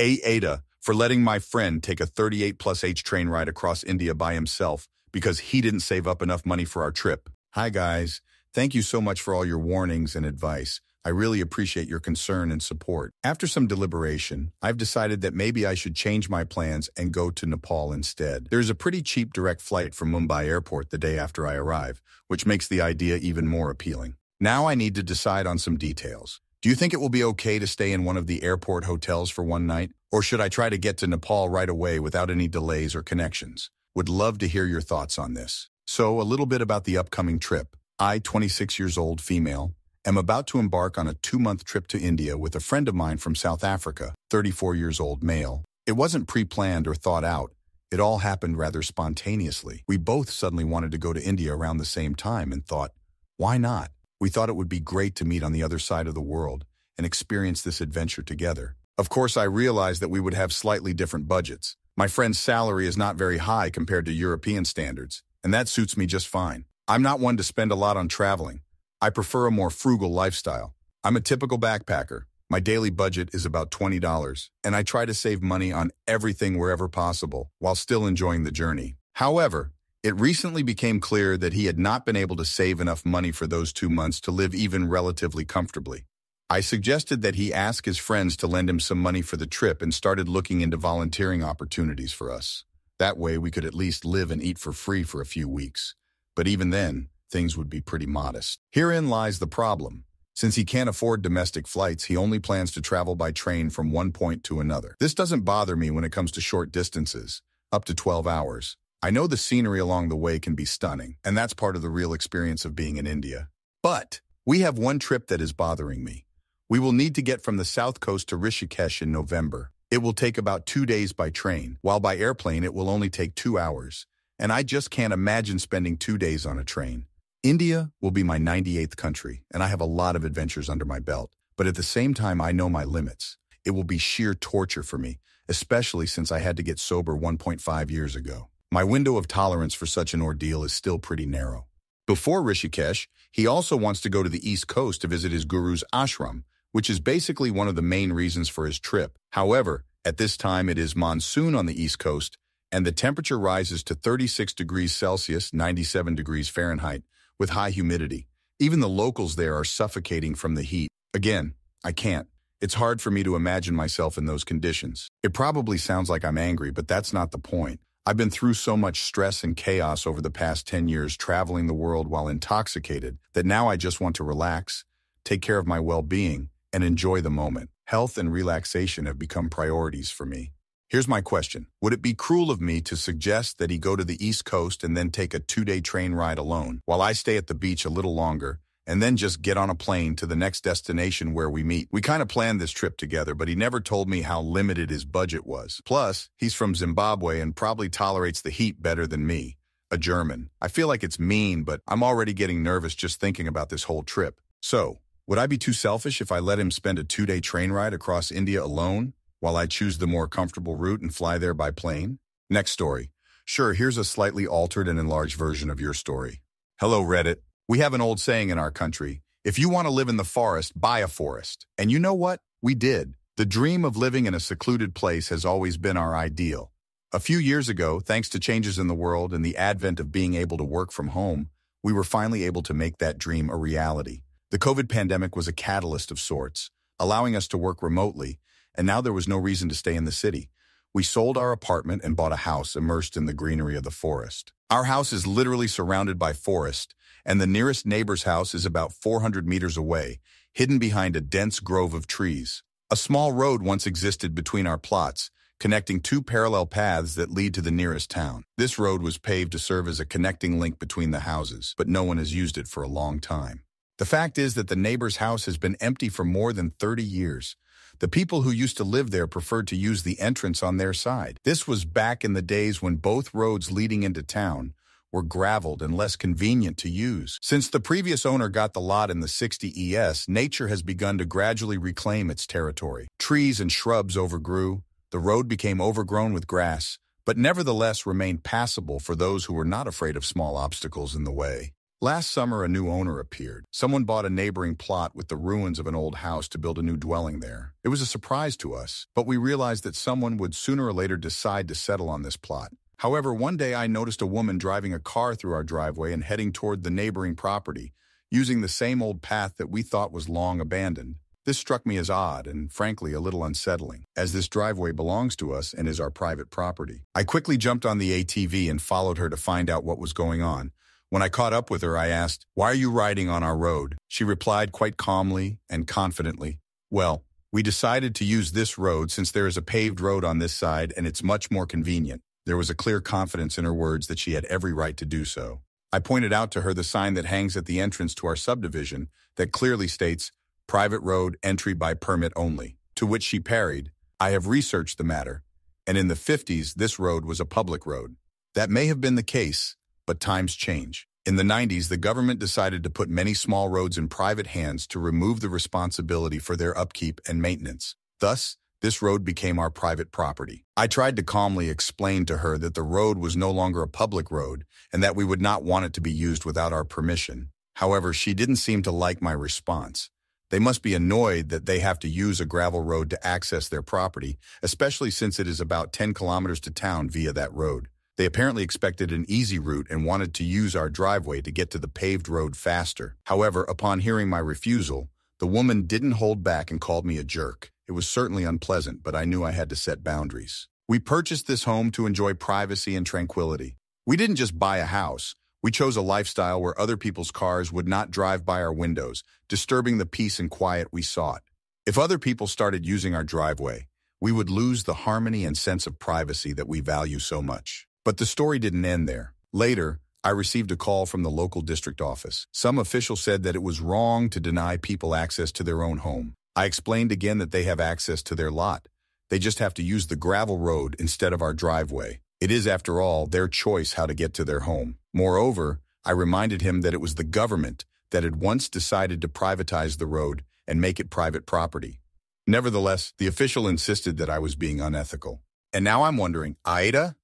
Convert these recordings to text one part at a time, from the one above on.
AITA for letting my friend take a 38+H train ride across India by himself because he didn't save up enough money for our trip. Hi guys, thank you so much for all your warnings and advice. I really appreciate your concern and support. After some deliberation, I've decided that maybe I should change my plans and go to Nepal instead. There's a pretty cheap direct flight from Mumbai airport the day after I arrive, which makes the idea even more appealing. Now I need to decide on some details. Do you think it will be okay to stay in one of the airport hotels for one night? Or should I try to get to Nepal right away without any delays or connections? Would love to hear your thoughts on this. So, a little bit about the upcoming trip. I, 26 years old, female, am about to embark on a 2-month trip to India with a friend of mine from South Africa, 34 years old, male. It wasn't pre-planned or thought out. It all happened rather spontaneously. We both suddenly wanted to go to India around the same time and thought, why not? We thought it would be great to meet on the other side of the world and experience this adventure together. Of course, I realized that we would have slightly different budgets. My friend's salary is not very high compared to European standards, and that suits me just fine. I'm not one to spend a lot on traveling. I prefer a more frugal lifestyle. I'm a typical backpacker. My daily budget is about $20, and I try to save money on everything wherever possible while still enjoying the journey. However, it recently became clear that he had not been able to save enough money for those 2 months to live even relatively comfortably. I suggested that he ask his friends to lend him some money for the trip and started looking into volunteering opportunities for us. That way we could at least live and eat for free for a few weeks. But even then, things would be pretty modest. Herein lies the problem. Since he can't afford domestic flights, he only plans to travel by train from one point to another. This doesn't bother me when it comes to short distances, up to 12 hours. I know the scenery along the way can be stunning, and that's part of the real experience of being in India. But we have one trip that is bothering me. We will need to get from the south coast to Rishikesh in November. It will take about 2 days by train, while by airplane it will only take 2 hours. And I just can't imagine spending 2 days on a train. India will be my 98th country, and I have a lot of adventures under my belt. But at the same time, I know my limits. It will be sheer torture for me, especially since I had to get sober 1.5 years ago. My window of tolerance for such an ordeal is still pretty narrow. Before Rishikesh, he also wants to go to the East Coast to visit his guru's ashram, which is basically one of the main reasons for his trip. However, at this time it is monsoon on the East Coast, and the temperature rises to 36 degrees Celsius, 97 degrees Fahrenheit, with high humidity. Even the locals there are suffocating from the heat. Again, I can't. It's hard for me to imagine myself in those conditions. It probably sounds like I'm angry, but that's not the point. I've been through so much stress and chaos over the past 10 years traveling the world while intoxicated that now I just want to relax, take care of my well-being, and enjoy the moment. Health and relaxation have become priorities for me. Here's my question. Would it be cruel of me to suggest that he go to the East Coast and then take a 2-day train ride alone, while I stay at the beach a little longer, and then just get on a plane to the next destination where we meet? We kind of planned this trip together, but he never told me how limited his budget was. Plus, he's from Zimbabwe and probably tolerates the heat better than me, a German. I feel like it's mean, but I'm already getting nervous just thinking about this whole trip. So, would I be too selfish if I let him spend a 2-day train ride across India alone, while I choose the more comfortable route and fly there by plane? Next story. Sure, here's a slightly altered and enlarged version of your story. Hello, Reddit. We have an old saying in our country, if you want to live in the forest, buy a forest. And you know what? We did. The dream of living in a secluded place has always been our ideal. A few years ago, thanks to changes in the world and the advent of being able to work from home, we were finally able to make that dream a reality. The COVID pandemic was a catalyst of sorts, allowing us to work remotely, and now there was no reason to stay in the city. We sold our apartment and bought a house immersed in the greenery of the forest. Our house is literally surrounded by forest, and the nearest neighbor's house is about 400 meters away, hidden behind a dense grove of trees. A small road once existed between our plots, connecting 2 parallel paths that lead to the nearest town. This road was paved to serve as a connecting link between the houses, but no one has used it for a long time. The fact is that the neighbor's house has been empty for more than 30 years. The people who used to live there preferred to use the entrance on their side. This was back in the days when both roads leading into town were graveled and less convenient to use. Since the previous owner got the lot in the 60s, nature has begun to gradually reclaim its territory. Trees and shrubs overgrew, the road became overgrown with grass, but nevertheless remained passable for those who were not afraid of small obstacles in the way. Last summer, a new owner appeared. Someone bought a neighboring plot with the ruins of an old house to build a new dwelling there. It was a surprise to us, but we realized that someone would sooner or later decide to settle on this plot. However, one day I noticed a woman driving a car through our driveway and heading toward the neighboring property, using the same old path that we thought was long abandoned. This struck me as odd and, frankly, a little unsettling, as this driveway belongs to us and is our private property. I quickly jumped on the ATV and followed her to find out what was going on. When I caught up with her, I asked, "Why are you riding on our road?" She replied quite calmly and confidently, "Well, we decided to use this road since there is a paved road on this side and it's much more convenient." There was a clear confidence in her words that she had every right to do so. I pointed out to her the sign that hangs at the entrance to our subdivision that clearly states, "Private road entry by permit only," to which she parried, "I have researched the matter, and in the 50s this road was a public road." That may have been the case, but times change. In the 90s, the government decided to put many small roads in private hands to remove the responsibility for their upkeep and maintenance. Thus, this road became our private property. I tried to calmly explain to her that the road was no longer a public road and that we would not want it to be used without our permission. However, she didn't seem to like my response. They must be annoyed that they have to use a gravel road to access their property, especially since it is about 10 kilometers to town via that road. They apparently expected an easy route and wanted to use our driveway to get to the paved road faster. However, upon hearing my refusal, the woman didn't hold back and called me a jerk. It was certainly unpleasant, but I knew I had to set boundaries. We purchased this home to enjoy privacy and tranquility. We didn't just buy a house. We chose a lifestyle where other people's cars would not drive by our windows, disturbing the peace and quiet we sought. If other people started using our driveway, we would lose the harmony and sense of privacy that we value so much. But the story didn't end there. Later, I received a call from the local district office. Some official said that it was wrong to deny people access to their own home. I explained again that they have access to their lot. They just have to use the gravel road instead of our driveway. It is, after all, their choice how to get to their home. Moreover, I reminded him that it was the government that had once decided to privatize the road and make it private property. Nevertheless, the official insisted that I was being unethical. And now I'm wondering, AITA?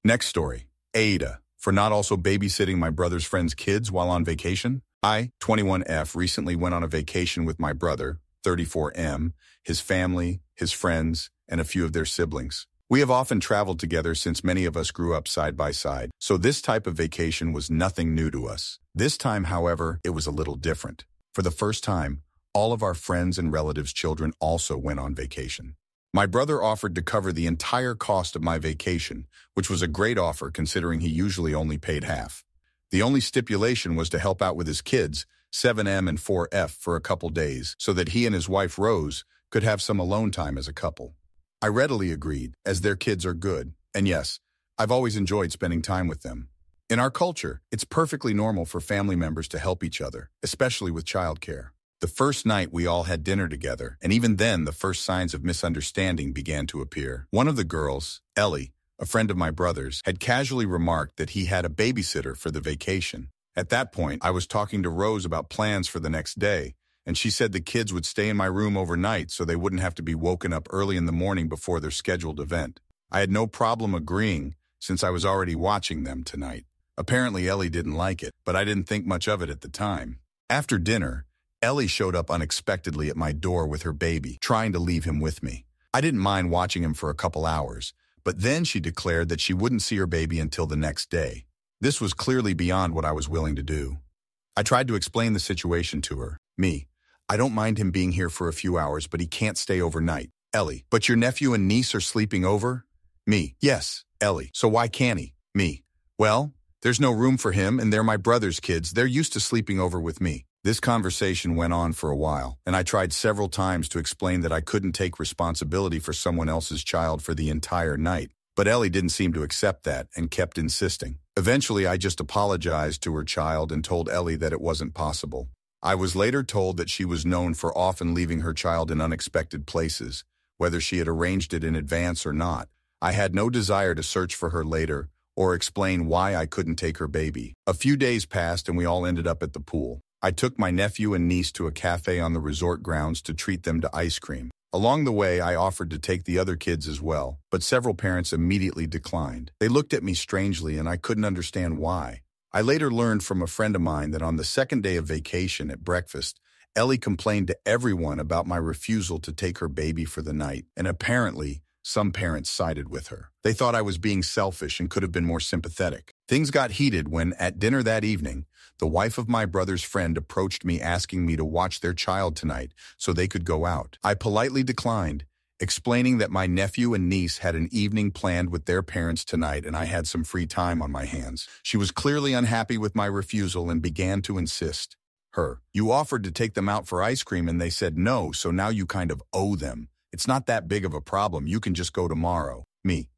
Next story, AITA, for not also babysitting my brother's friend's kids while on vacation? I, 21F, recently went on a vacation with my brother, 34M, his family, his friends, and a few of their siblings. We have often traveled together since many of us grew up side by side, so this type of vacation was nothing new to us. This time, however, it was a little different. For the first time, all of our friends' and relatives' children also went on vacation. My brother offered to cover the entire cost of my vacation, which was a great offer considering he usually only paid half. The only stipulation was to help out with his kids, 7M and 4F, for a couple days, so that he and his wife, Rose, could have some alone time as a couple. I readily agreed, as their kids are good, and yes, I've always enjoyed spending time with them. In our culture, it's perfectly normal for family members to help each other, especially with childcare. The first night we all had dinner together, and even then the first signs of misunderstanding began to appear. One of the girls, Ellie, a friend of my brother's, had casually remarked that he had a babysitter for the vacation. At that point, I was talking to Rose about plans for the next day, and she said the kids would stay in my room overnight so they wouldn't have to be woken up early in the morning before their scheduled event. I had no problem agreeing, since I was already watching them tonight. Apparently Ellie didn't like it, but I didn't think much of it at the time. After dinner, Ellie showed up unexpectedly at my door with her baby, trying to leave him with me. I didn't mind watching him for a couple hours, but then she declared that she wouldn't see her baby until the next day. This was clearly beyond what I was willing to do. I tried to explain the situation to her. Me, I don't mind him being here for a few hours, but he can't stay overnight. Ellie, but your nephew and niece are sleeping over? Me, yes. Ellie, so why can't he? Me, well, there's no room for him and they're my brother's kids. They're used to sleeping over with me. This conversation went on for a while, and I tried several times to explain that I couldn't take responsibility for someone else's child for the entire night. But Ellie didn't seem to accept that and kept insisting. Eventually, I just apologized to her child and told Ellie that it wasn't possible. I was later told that she was known for often leaving her child in unexpected places, whether she had arranged it in advance or not. I had no desire to search for her later or explain why I couldn't take her baby. A few days passed and we all ended up at the pool. I took my nephew and niece to a cafe on the resort grounds to treat them to ice cream. Along the way, I offered to take the other kids as well, but several parents immediately declined. They looked at me strangely and I couldn't understand why. I later learned from a friend of mine that on the second day of vacation at breakfast, Ellie complained to everyone about my refusal to take her baby for the night, and apparently, some parents sided with her. They thought I was being selfish and could have been more sympathetic. Things got heated when, at dinner that evening, the wife of my brother's friend approached me asking me to watch their child tonight so they could go out. I politely declined, explaining that my nephew and niece had an evening planned with their parents tonight and I had some free time on my hands. She was clearly unhappy with my refusal and began to insist. You offered to take them out for ice cream and they said no, so now you kind of owe them. It's not that big of a problem, you can just go tomorrow.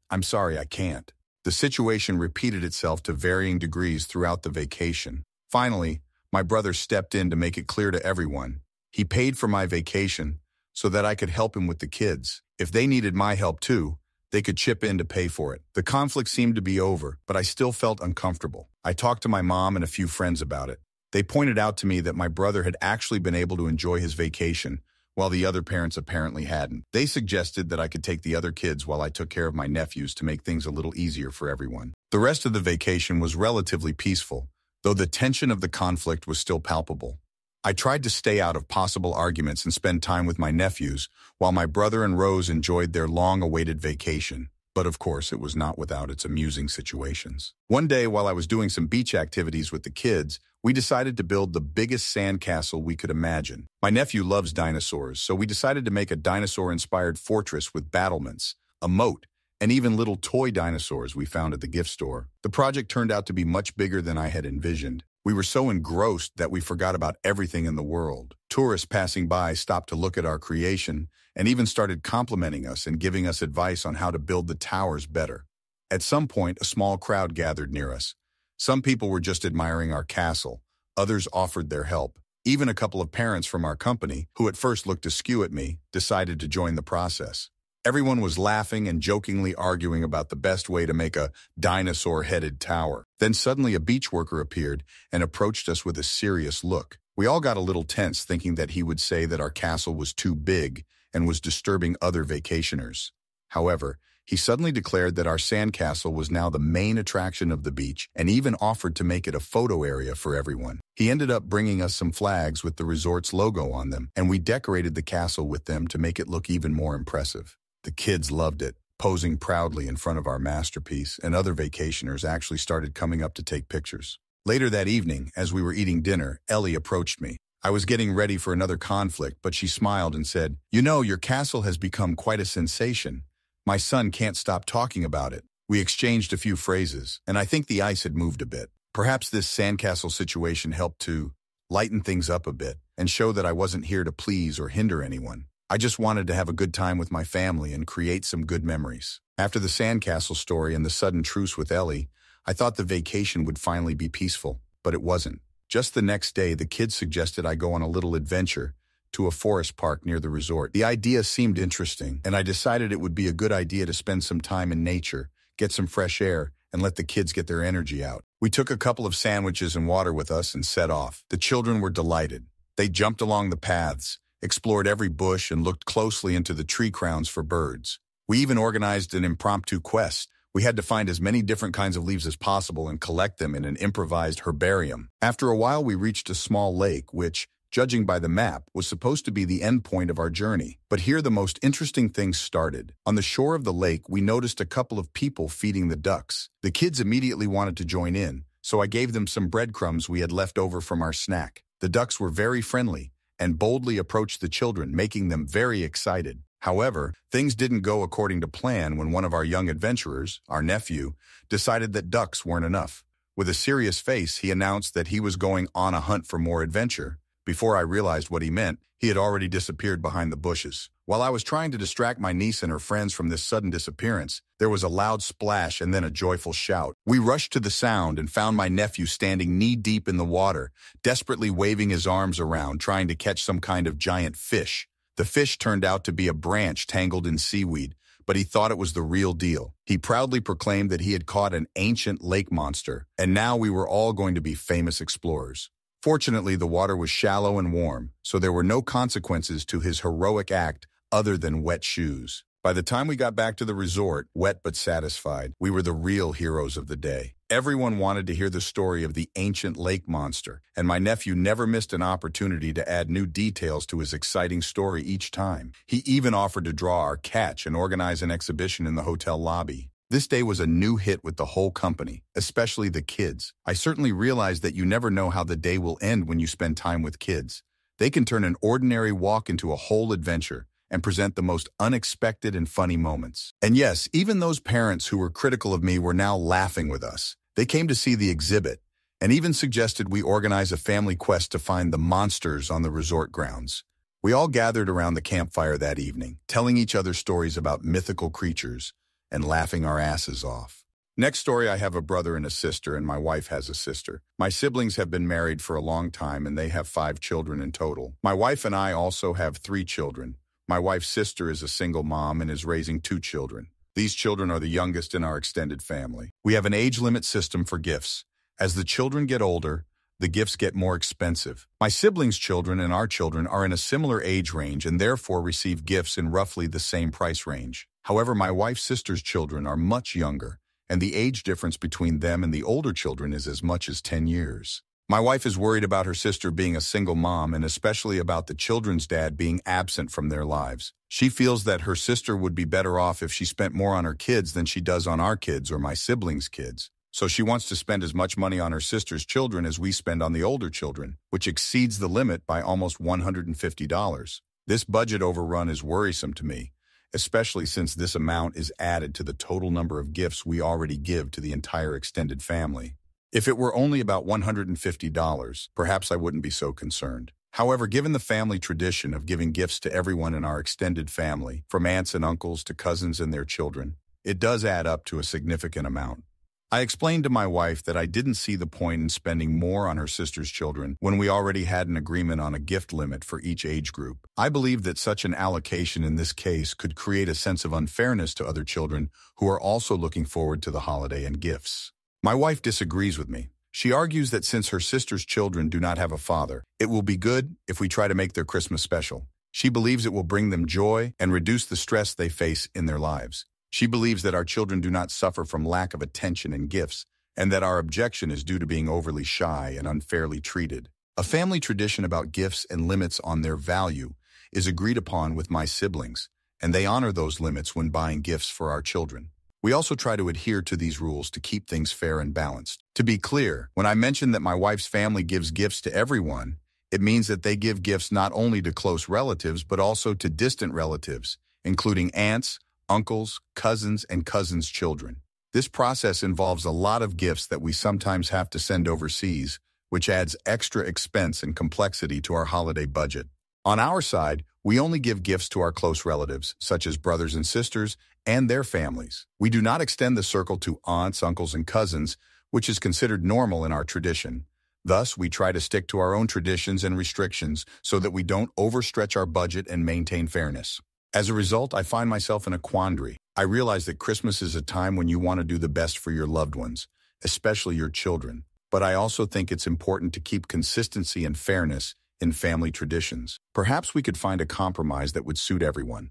I'm sorry, I can't. The situation repeated itself to varying degrees throughout the vacation. Finally, my brother stepped in to make it clear to everyone. He paid for my vacation so that I could help him with the kids. If they needed my help too, they could chip in to pay for it. The conflict seemed to be over, but I still felt uncomfortable. I talked to my mom and a few friends about it. They pointed out to me that my brother had actually been able to enjoy his vacation, while the other parents apparently hadn't. They suggested that I could take the other kids while I took care of my nephews to make things a little easier for everyone. The rest of the vacation was relatively peaceful, though the tension of the conflict was still palpable. I tried to stay out of possible arguments and spend time with my nephews, while my brother and Rose enjoyed their long-awaited vacation. But of course, it was not without its amusing situations. One day, while I was doing some beach activities with the kids, we decided to build the biggest sandcastle we could imagine. My nephew loves dinosaurs, so we decided to make a dinosaur-inspired fortress with battlements, a moat, and even little toy dinosaurs we found at the gift store. The project turned out to be much bigger than I had envisioned. We were so engrossed that we forgot about everything in the world. Tourists passing by stopped to look at our creation and even started complimenting us and giving us advice on how to build the towers better. At some point, a small crowd gathered near us. Some people were just admiring our castle. Others offered their help. Even a couple of parents from our company, who at first looked askew at me, decided to join the process. Everyone was laughing and jokingly arguing about the best way to make a dinosaur-headed tower. Then suddenly a beach worker appeared and approached us with a serious look. We all got a little tense, thinking that he would say that our castle was too big and was disturbing other vacationers. However, he suddenly declared that our sandcastle was now the main attraction of the beach and even offered to make it a photo area for everyone. He ended up bringing us some flags with the resort's logo on them, and we decorated the castle with them to make it look even more impressive. The kids loved it, posing proudly in front of our masterpiece, and other vacationers actually started coming up to take pictures. Later that evening, as we were eating dinner, Ellie approached me. I was getting ready for another conflict, but she smiled and said, "You know, your castle has become quite a sensation. My son can't stop talking about it." We exchanged a few phrases, and I think the ice had moved a bit. Perhaps this sandcastle situation helped to lighten things up a bit and show that I wasn't here to please or hinder anyone. I just wanted to have a good time with my family and create some good memories. After the sandcastle story and the sudden truce with Ellie, I thought the vacation would finally be peaceful, but it wasn't. Just the next day, the kids suggested I go on a little adventure to a forest park near the resort. The idea seemed interesting, and I decided it would be a good idea to spend some time in nature, get some fresh air, and let the kids get their energy out. We took a couple of sandwiches and water with us and set off. The children were delighted. They jumped along the paths, explored every bush, and looked closely into the tree crowns for birds. We even organized an impromptu quest. We had to find as many different kinds of leaves as possible and collect them in an improvised herbarium. After a while, we reached a small lake, which, judging by the map, was supposed to be the end point of our journey. But here the most interesting things started. On the shore of the lake, we noticed a couple of people feeding the ducks. The kids immediately wanted to join in, so I gave them some breadcrumbs we had left over from our snack. The ducks were very friendly and boldly approached the children, making them very excited. However, things didn't go according to plan when one of our young adventurers, our nephew, decided that ducks weren't enough. With a serious face, he announced that he was going on a hunt for more adventure. Before I realized what he meant, he had already disappeared behind the bushes. While I was trying to distract my niece and her friends from this sudden disappearance, there was a loud splash and then a joyful shout. We rushed to the sound and found my nephew standing knee-deep in the water, desperately waving his arms around, trying to catch some kind of giant fish. The fish turned out to be a branch tangled in seaweed, but he thought it was the real deal. He proudly proclaimed that he had caught an ancient lake monster, and now we were all going to be famous explorers. Fortunately, the water was shallow and warm, so there were no consequences to his heroic act other than wet shoes. By the time we got back to the resort, wet but satisfied, we were the real heroes of the day. Everyone wanted to hear the story of the ancient lake monster, and my nephew never missed an opportunity to add new details to his exciting story each time. He even offered to draw our catch and organize an exhibition in the hotel lobby. This day was a new hit with the whole company, especially the kids. I certainly realized that you never know how the day will end when you spend time with kids. They can turn an ordinary walk into a whole adventure and present the most unexpected and funny moments. And yes, even those parents who were critical of me were now laughing with us. They came to see the exhibit and even suggested we organize a family quest to find the monsters on the resort grounds. We all gathered around the campfire that evening, telling each other stories about mythical creatures and laughing our asses off. Next story, I have a brother and a sister, and my wife has a sister. My siblings have been married for a long time, and they have 5 children in total. My wife and I also have 3 children. My wife's sister is a single mom and is raising 2 children. These children are the youngest in our extended family. We have an age limit system for gifts. As the children get older, the gifts get more expensive. My siblings' children and our children are in a similar age range and therefore receive gifts in roughly the same price range. However, my wife's sister's children are much younger, and the age difference between them and the older children is as much as 10 years. My wife is worried about her sister being a single mom and especially about the children's dad being absent from their lives. She feels that her sister would be better off if she spent more on her kids than she does on our kids or my siblings' kids. So she wants to spend as much money on her sister's children as we spend on the older children, which exceeds the limit by almost $150. This budget overrun is worrisome to me, especially since this amount is added to the total number of gifts we already give to the entire extended family. If it were only about $150, perhaps I wouldn't be so concerned. However, given the family tradition of giving gifts to everyone in our extended family, from aunts and uncles to cousins and their children, it does add up to a significant amount. I explained to my wife that I didn't see the point in spending more on her sister's children when we already had an agreement on a gift limit for each age group. I believe that such an allocation in this case could create a sense of unfairness to other children who are also looking forward to the holiday and gifts. My wife disagrees with me. She argues that since her sister's children do not have a father, it will be good if we try to make their Christmas special. She believes it will bring them joy and reduce the stress they face in their lives. She believes that our children do not suffer from lack of attention and gifts, and that our objection is due to being overly shy and unfairly treated. A family tradition about gifts and limits on their value is agreed upon with my siblings, and they honor those limits when buying gifts for our children. We also try to adhere to these rules to keep things fair and balanced. To be clear, when I mention that my wife's family gives gifts to everyone, it means that they give gifts not only to close relatives but also to distant relatives, including aunts, uncles, cousins, and cousins' children. This process involves a lot of gifts that we sometimes have to send overseas, which adds extra expense and complexity to our holiday budget. On our side, we only give gifts to our close relatives, such as brothers and sisters, and their families. We do not extend the circle to aunts, uncles, and cousins, which is considered normal in our tradition. Thus, we try to stick to our own traditions and restrictions so that we don't overstretch our budget and maintain fairness. As a result, I find myself in a quandary. I realize that Christmas is a time when you want to do the best for your loved ones, especially your children. But I also think it's important to keep consistency and fairness in family traditions. Perhaps we could find a compromise that would suit everyone.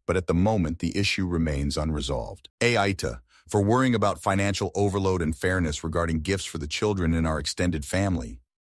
But at the moment, the issue remains unresolved. AITA, for worrying about financial overload and fairness regarding gifts for the children in our extended family.